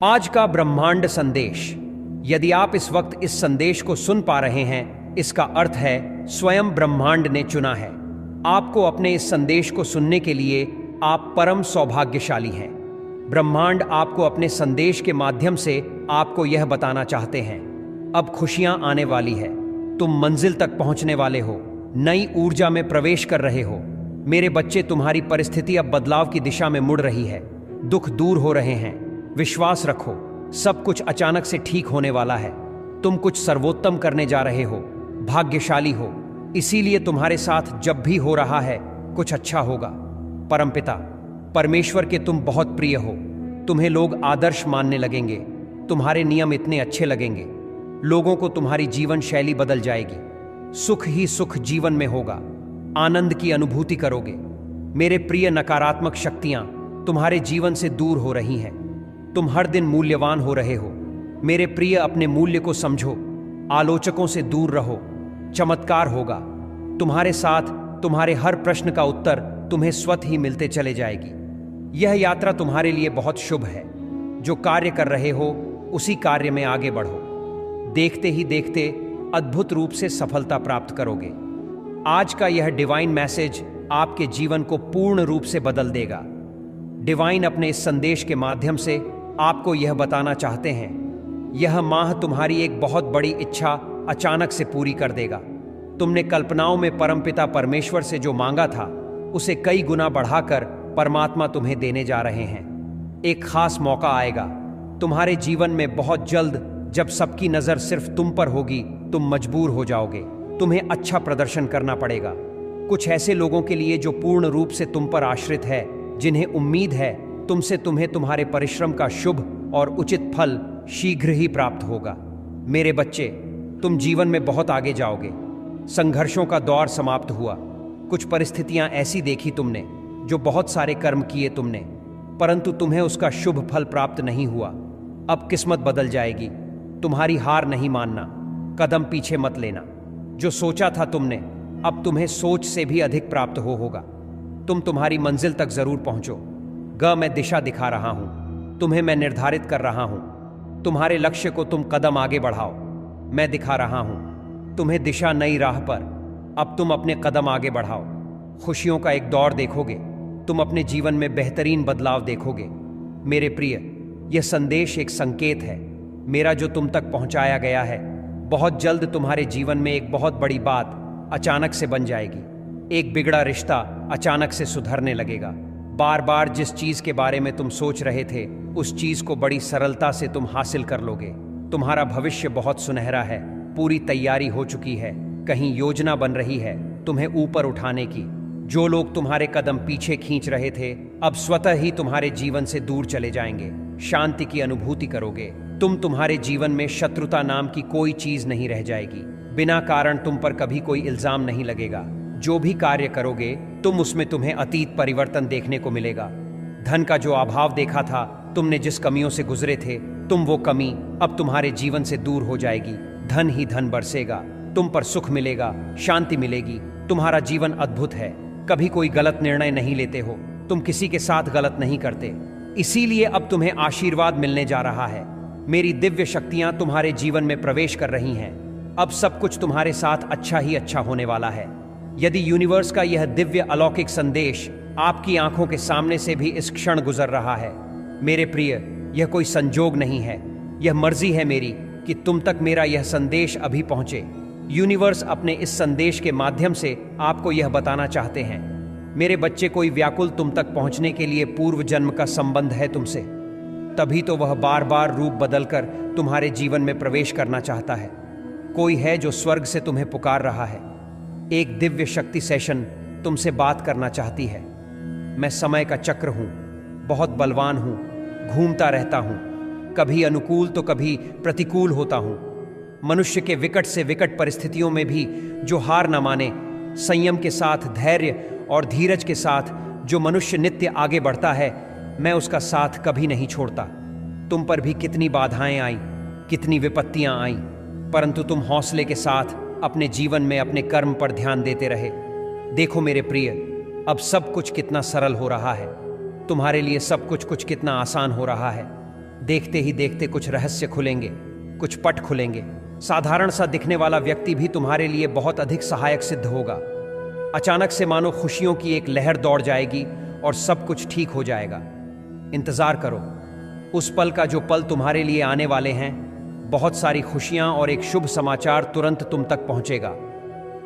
आज का ब्रह्मांड संदेश। यदि आप इस वक्त इस संदेश को सुन पा रहे हैं, इसका अर्थ है स्वयं ब्रह्मांड ने चुना है आपको अपने इस संदेश को सुनने के लिए। आप परम सौभाग्यशाली हैं। ब्रह्मांड आपको अपने संदेश के माध्यम से आपको यह बताना चाहते हैं, अब खुशियां आने वाली है, तुम मंजिल तक पहुंचने वाले हो, नई ऊर्जा में प्रवेश कर रहे हो। मेरे बच्चे, तुम्हारी परिस्थिति अब बदलाव की दिशा में मुड़ रही है, दुख दूर हो रहे हैं। विश्वास रखो, सब कुछ अचानक से ठीक होने वाला है। तुम कुछ सर्वोत्तम करने जा रहे हो, भाग्यशाली हो, इसीलिए तुम्हारे साथ जब भी हो रहा है कुछ अच्छा होगा। परमपिता परमेश्वर के तुम बहुत प्रिय हो, तुम्हें लोग आदर्श मानने लगेंगे, तुम्हारे नियम इतने अच्छे लगेंगे, लोगों को तुम्हारी जीवन शैली बदल जाएगी। सुख ही सुख जीवन में होगा, आनंद की अनुभूति करोगे। मेरे प्रिय, नकारात्मक शक्तियां तुम्हारे जीवन से दूर हो रही हैं, तुम हर दिन मूल्यवान हो रहे हो। मेरे प्रिय, अपने मूल्य को समझो, आलोचकों से दूर रहो, चमत्कार होगा तुम्हारे साथ। तुम्हारे हर प्रश्न का उत्तर तुम्हें स्वतः ही मिलते चले जाएगी। यह यात्रा तुम्हारे लिए बहुत शुभ है। जो कार्य कर रहे हो उसी कार्य में आगे बढ़ो, देखते ही देखते अद्भुत रूप से सफलता प्राप्त करोगे। आज का यह डिवाइन मैसेज आपके जीवन को पूर्ण रूप से बदल देगा। डिवाइन अपने इस संदेश के माध्यम से आपको यह बताना चाहते हैं, यह माह तुम्हारी एक बहुत बड़ी इच्छा अचानक से पूरी कर देगा। तुमने कल्पनाओं में परमपिता परमेश्वर से जो मांगा था उसे कई गुना बढ़ाकर परमात्मा तुम्हें देने जा रहे हैं। एक खास मौका आएगा तुम्हारे जीवन में बहुत जल्द, जब सबकी नजर सिर्फ तुम पर होगी, तुम मजबूर हो जाओगे, तुम्हें अच्छा प्रदर्शन करना पड़ेगा। कुछ ऐसे लोगों के लिए जो पूर्ण रूप से तुम पर आश्रित है, जिन्हें उम्मीद है तुमसे, तुम्हें तुम्हारे परिश्रम का शुभ और उचित फल शीघ्र ही प्राप्त होगा। मेरे बच्चे, तुम जीवन में बहुत आगे जाओगे। संघर्षों का दौर समाप्त हुआ। कुछ परिस्थितियां ऐसी देखी तुमने, जो बहुत सारे कर्म किए तुमने, परंतु तुम्हें उसका शुभ फल प्राप्त नहीं हुआ। अब किस्मत बदल जाएगी। तुम्हारी हार नहीं मानना, कदम पीछे मत लेना। जो सोचा था तुमने, अब तुम्हें सोच से भी अधिक प्राप्त होगा। तुम तुम्हारी मंजिल तक जरूर पहुंचो। मैं दिशा दिखा रहा हूं, तुम्हें मैं निर्धारित कर रहा हूं। तुम्हारे लक्ष्य को तुम कदम आगे बढ़ाओ, मैं दिखा रहा हूं तुम्हें दिशा, नई राह पर। अब तुम अपने कदम आगे बढ़ाओ। खुशियों का एक दौर देखोगे, तुम अपने जीवन में बेहतरीन बदलाव देखोगे। मेरे प्रिय, यह संदेश एक संकेत है मेरा जो तुम तक पहुंचाया गया है। बहुत जल्द तुम्हारे जीवन में एक बहुत बड़ी बात अचानक से बन जाएगी। एक बिगड़ा रिश्ता अचानक से सुधरने लगेगा। बार बार जिस चीज के बारे में तुम सोच रहे थे, उस चीज को बड़ी सरलता से तुम हासिल कर लोगे। तुम्हारा भविष्य बहुत सुनहरा है, पूरी तैयारी हो चुकी है। कहीं योजना बन रही है तुम्हें ऊपर उठाने की। जो लोग तुम्हारे कदम पीछे खींच रहे थे, अब स्वतः ही तुम्हारे जीवन से दूर चले जाएंगे। शांति की अनुभूति करोगे। तुम्हारे जीवन में शत्रुता नाम की कोई चीज नहीं रह जाएगी। बिना कारण तुम पर कभी कोई इल्जाम नहीं लगेगा। जो भी कार्य करोगे उसमें तुम्हें अतीत परिवर्तन देखने को मिलेगा। धन का जो अभाव देखा था, तुमने जिस कमियों से गुजरे थे, वो कमी अब तुम्हारे जीवन से दूर हो जाएगी। धन ही धन बरसेगा, तुम पर सुख मिलेगा, शांति मिलेगी। तुम्हारा जीवन अद्भुत है। कभी कोई गलत निर्णय नहीं लेते हो, तुम किसी के साथ गलत नहीं करते, इसीलिए अब तुम्हें आशीर्वाद मिलने जा रहा है। मेरी दिव्य शक्तियां तुम्हारे जीवन में प्रवेश कर रही हैं। अब सब कुछ तुम्हारे साथ अच्छा ही अच्छा होने वाला है। यदि यूनिवर्स का यह दिव्य अलौकिक संदेश आपकी आंखों के सामने से भी इस क्षण गुजर रहा है, मेरे प्रिय, यह कोई संजोग नहीं है, यह मर्जी है मेरी कि तुम तक मेरा यह संदेश अभी पहुंचे। यूनिवर्स अपने इस संदेश के माध्यम से आपको यह बताना चाहते हैं, मेरे बच्चे, कोई व्याकुल तुम तक पहुंचने के लिए पूर्व जन्म का संबंध है तुमसे, तभी तो वह बार बार रूप बदलकर तुम्हारे जीवन में प्रवेश करना चाहता है। कोई है जो स्वर्ग से तुम्हें पुकार रहा है। एक दिव्य शक्ति सेशन तुमसे बात करना चाहती है। मैं समय का चक्र हूं, बहुत बलवान हूं, घूमता रहता हूं, कभी अनुकूल तो कभी प्रतिकूल होता हूं। मनुष्य के विकट से विकट परिस्थितियों में भी जो हार न माने, संयम के साथ, धैर्य और धीरज के साथ जो मनुष्य नित्य आगे बढ़ता है, मैं उसका साथ कभी नहीं छोड़ता। तुम पर भी कितनी बाधाएं आई, कितनी विपत्तियां आई, परंतु तुम हौसले के साथ अपने जीवन में अपने कर्म पर ध्यान देते रहे। देखो मेरे प्रिय, अब सब कुछ कितना सरल हो रहा है। तुम्हारे लिए सब कुछ कितना आसान हो रहा है। देखते ही देखते कुछ रहस्य खुलेंगे, कुछ पट खुलेंगे। साधारण सा दिखने वाला व्यक्ति भी तुम्हारे लिए बहुत अधिक सहायक सिद्ध होगा। अचानक से मानो खुशियों की एक लहर दौड़ जाएगी और सब कुछ ठीक हो जाएगा। इंतजार करो उस पल का जो पल तुम्हारे लिए आने वाले हैं। बहुत सारी खुशियां और एक शुभ समाचार तुरंत तुम तक पहुंचेगा।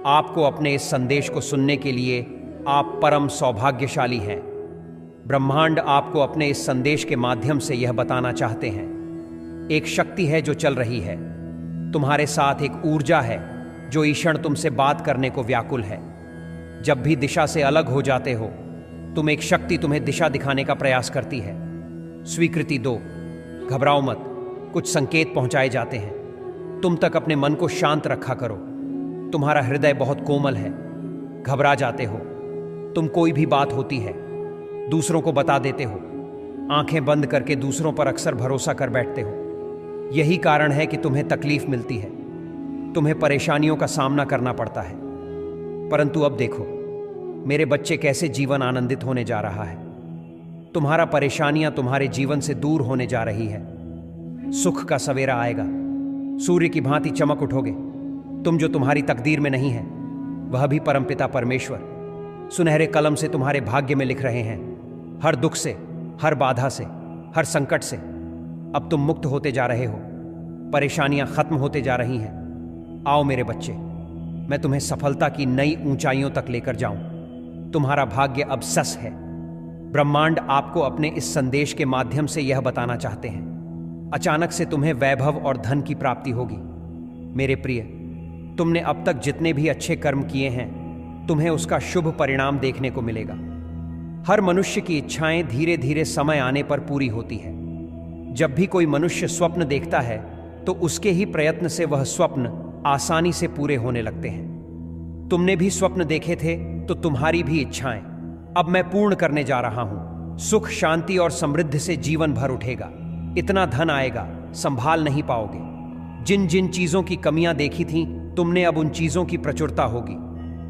आपको अपने इस संदेश को सुनने के लिए आप परम सौभाग्यशाली हैं। ब्रह्मांड आपको अपने इस संदेश के माध्यम से यह बताना चाहते हैं। एक शक्ति है जो चल रही है तुम्हारे साथ, एक ऊर्जा है जो ईश्वर तुमसे बात करने को व्याकुल है। जब भी दिशा से अलग हो जाते हो एक शक्ति तुम्हें दिशा दिखाने का प्रयास करती है। स्वीकृति दो, घबराओ मत, कुछ संकेत पहुंचाए जाते हैं। तुम तक अपने मन को शांत रखा करो। तुम्हारा हृदय बहुत कोमल है, घबरा जाते हो तुम। कोई भी बात होती है दूसरों को बता देते हो, आंखें बंद करके दूसरों पर अक्सर भरोसा कर बैठते हो। यही कारण है कि तुम्हें तकलीफ मिलती है, तुम्हें परेशानियों का सामना करना पड़ता है। परंतु अब देखो मेरे बच्चे कैसे जीवन आनंदित होने जा रहा है। तुम्हारा परेशानियां तुम्हारे जीवन से दूर होने जा रही है। सुख का सवेरा आएगा, सूर्य की भांति चमक उठोगे। तुम जो तुम्हारी तकदीर में नहीं है वह भी परमपिता परमेश्वर सुनहरे कलम से तुम्हारे भाग्य में लिख रहे हैं। हर दुख से, हर बाधा से, हर संकट से अब तुम मुक्त होते जा रहे हो। परेशानियां खत्म होते जा रही हैं। आओ मेरे बच्चे, मैं तुम्हें सफलता की नई ऊंचाइयों तक लेकर जाऊं। तुम्हारा भाग्य अब सस है। ब्रह्मांड आपको अपने इस संदेश के माध्यम से यह बताना चाहते हैं। अचानक से तुम्हें वैभव और धन की प्राप्ति होगी। मेरे प्रिय, तुमने अब तक जितने भी अच्छे कर्म किए हैं तुम्हें उसका शुभ परिणाम देखने को मिलेगा। हर मनुष्य की इच्छाएं धीरे धीरे समय आने पर पूरी होती है। जब भी कोई मनुष्य स्वप्न देखता है तो उसके ही प्रयत्न से वह स्वप्न आसानी से पूरे होने लगते हैं। तुमने भी स्वप्न देखे थे तो तुम्हारी भी इच्छाएं अब मैं पूर्ण करने जा रहा हूं। सुख, शांति और समृद्धि से जीवन भर उठेगा। इतना धन आएगा संभाल नहीं पाओगे। जिन जिन चीजों की कमियां देखी थीं तुमने अब उन चीजों की प्रचुरता होगी।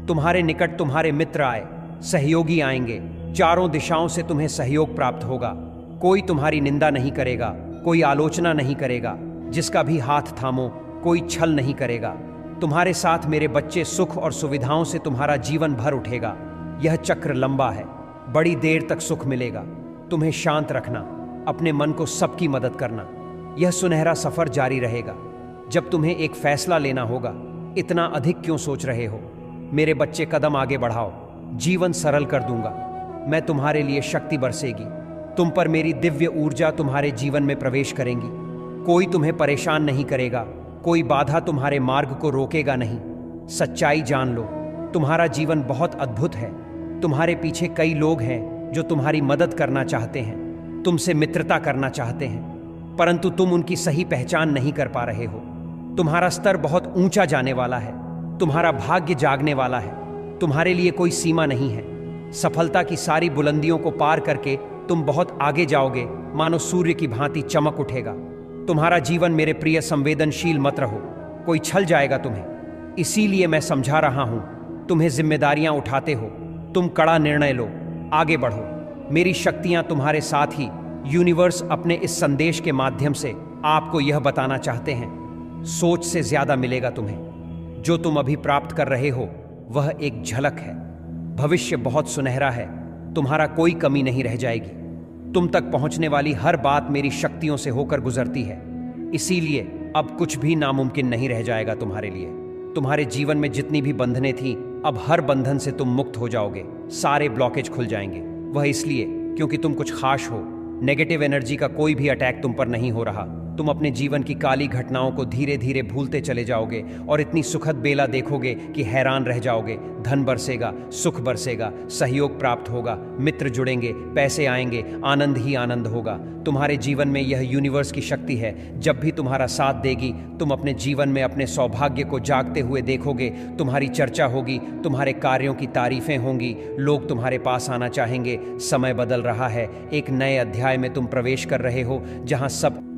तुम्हारे निकट तुम्हारे मित्र आए, सहयोगी आएंगे। चारों दिशाओं से तुम्हें सहयोग प्राप्त होगा। कोई तुम्हारी निंदा नहीं करेगा, कोई आलोचना नहीं करेगा। जिसका भी हाथ थामो, कोई छल नहीं करेगा। तुम्हारे साथ मेरे बच्चे, सुख और सुविधाओं से तुम्हारा जीवन भर उठेगा। यह चक्र लंबा है, बड़ी देर तक सुख मिलेगा। तुम्हें शांत रखना, अपने मन को सबकी मदद करना। यह सुनहरा सफर जारी रहेगा। जब तुम्हें एक फैसला लेना होगा, इतना अधिक क्यों सोच रहे हो? मेरे बच्चे, कदम आगे बढ़ाओ, जीवन सरल कर दूंगा। मैं तुम्हारे लिए शक्ति बरसेगी। तुम पर मेरी दिव्य ऊर्जा तुम्हारे जीवन में प्रवेश करेंगी। कोई तुम्हें परेशान नहीं करेगा, कोई बाधा तुम्हारे मार्ग को रोकेगा नहीं। सच्चाई जान लो, तुम्हारा जीवन बहुत अद्भुत है। तुम्हारे पीछे कई लोग हैं जो तुम्हारी मदद करना चाहते हैं, तुमसे मित्रता करना चाहते हैं, परंतु तुम उनकी सही पहचान नहीं कर पा रहे हो। तुम्हारा स्तर बहुत ऊंचा जाने वाला है, तुम्हारा भाग्य जागने वाला है। तुम्हारे लिए कोई सीमा नहीं है। सफलता की सारी बुलंदियों को पार करके तुम बहुत आगे जाओगे, मानो सूर्य की भांति चमक उठेगा। तुम्हारा जीवन मेरे प्रिय संवेदनशील मत रहो, कोई छल जाएगा तुम्हें। इसीलिए मैं समझा रहा हूं, तुम्हें जिम्मेदारियां उठाते हो, तुम कड़ा निर्णय लो, आगे बढ़ो। मेरी शक्तियां तुम्हारे साथ ही। यूनिवर्स अपने इस संदेश के माध्यम से आपको यह बताना चाहते हैं, सोच से ज्यादा मिलेगा तुम्हें। जो तुम अभी प्राप्त कर रहे हो वह एक झलक है। भविष्य बहुत सुनहरा है, तुम्हारा कोई कमी नहीं रह जाएगी। तुम तक पहुंचने वाली हर बात मेरी शक्तियों से होकर गुजरती है। इसीलिए अब कुछ भी नामुमकिन नहीं रह जाएगा तुम्हारे लिए। तुम्हारे जीवन में जितनी भी बंधनें थीं, अब हर बंधन से तुम मुक्त हो जाओगे। सारे ब्लॉकेज खुल जाएंगे। वह इसलिए क्योंकि तुम कुछ खास हो। नेगेटिव एनर्जी का कोई भी अटैक तुम पर नहीं हो रहा। तुम अपने जीवन की काली घटनाओं को धीरे धीरे भूलते चले जाओगे और इतनी सुखद बेला देखोगे कि हैरान रह जाओगे। धन बरसेगा, सुख बरसेगा, सहयोग प्राप्त होगा, मित्र जुड़ेंगे, पैसे आएंगे, आनंद ही आनंद होगा। तुम्हारे जीवन में यह यूनिवर्स की शक्ति है। जब भी तुम्हारा साथ देगी, तुम अपने जीवन में अपने सौभाग्य को जागते हुए देखोगे। तुम्हारी चर्चा होगी, तुम्हारे कार्यों की तारीफें होंगी, लोग तुम्हारे पास आना चाहेंगे। समय बदल रहा है, एक नए अध्याय में तुम प्रवेश कर रहे हो जहां सब